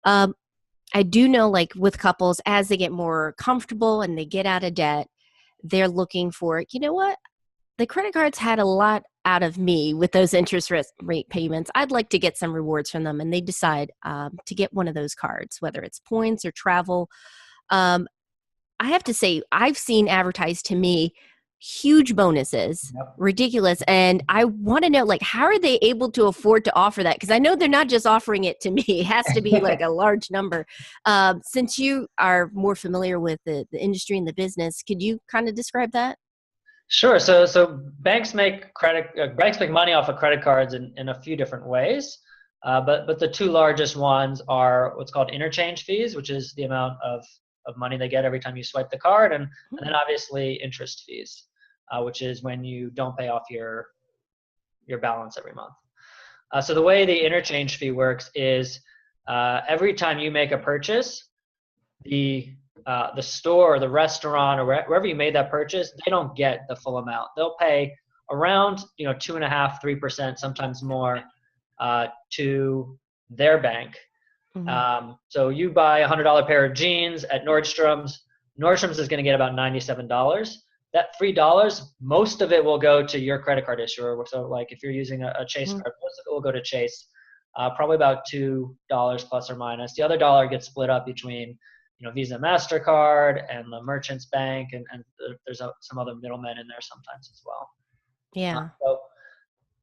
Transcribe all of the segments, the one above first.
Um, I do know, like with couples, as they get more comfortable and they get out of debt, they're looking for, you know what? The credit cards had a lot out of me with those rate payments. I'd like to get some rewards from them. And they decide to get one of those cards, whether it's points or travel. Um, I have to say, I've seen advertised to me huge bonuses, Yep. ridiculous. And I want to know, like, how are they able to afford to offer that? Because I know they're not just offering it to me. It has to be like a large number. Since you are more familiar with the industry and the business, could you kind of describe that? Sure. So banks make money off of credit cards in a few different ways. But the two largest ones are what's called interchange fees, which is the amount of money they get every time you swipe the card, and then obviously interest fees, which is when you don't pay off your balance every month. So the way the interchange fee works is every time you make a purchase, the store or the restaurant or wherever you made that purchase, they don't get the full amount. They'll pay around 2.5%, 3%, sometimes more to their bank. So you buy $100 pair of jeans at Nordstrom's. Nordstrom's is going to get about $97. That $3, most of it will go to your credit card issuer. So like if you're using a Chase card, most of it will go to Chase. Probably about $2 plus or minus. The other dollar gets split up between Visa, MasterCard, and the merchant's bank, and there's some other middlemen in there sometimes as well. Yeah. So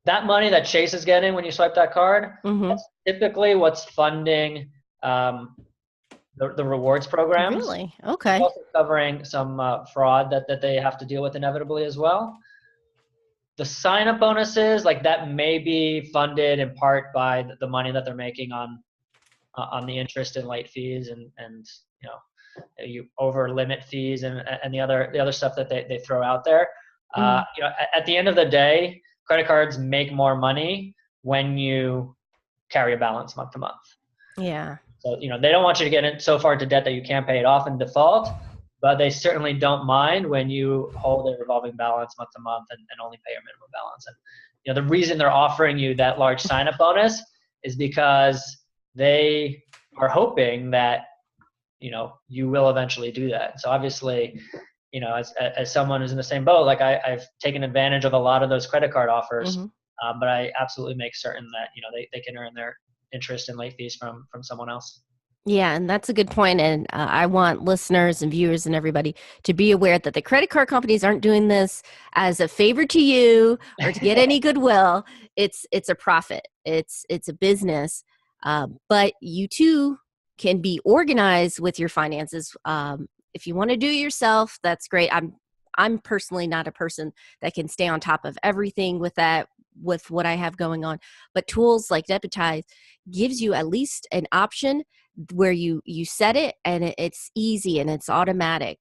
that money that Chase is getting when you swipe that card, that's typically what's funding the rewards programs. Really? It's Okay. also covering some fraud that they have to deal with inevitably as well. The sign-up bonuses, like that may be funded in part by the money that they're making on the interest and late fees and you over limit fees and the other stuff that they throw out there. At the end of the day, credit cards make more money when you carry a balance month to month. Yeah. So they don't want you to get in so far into debt that you can't pay it off in default, but they certainly don't mind when you hold a revolving balance month to month and only pay your minimum balance. And the reason they're offering you that large sign-up bonus is because they are hoping that you will eventually do that. So obviously, as someone who's in the same boat, like I've taken advantage of a lot of those credit card offers, but I absolutely make certain that they can earn their interest and late fees from someone else. Yeah, and that's a good point. And I want listeners and viewers and everybody to be aware that the credit card companies aren't doing this as a favor to you or to get any goodwill. It's a profit. It's a business. But you too can be organized with your finances. If you want to do it yourself, that's great. I'm personally not a person that can stay on top of everything with what I have going on. But tools like Debitize gives you at least an option where you set it and it's easy and it's automatic.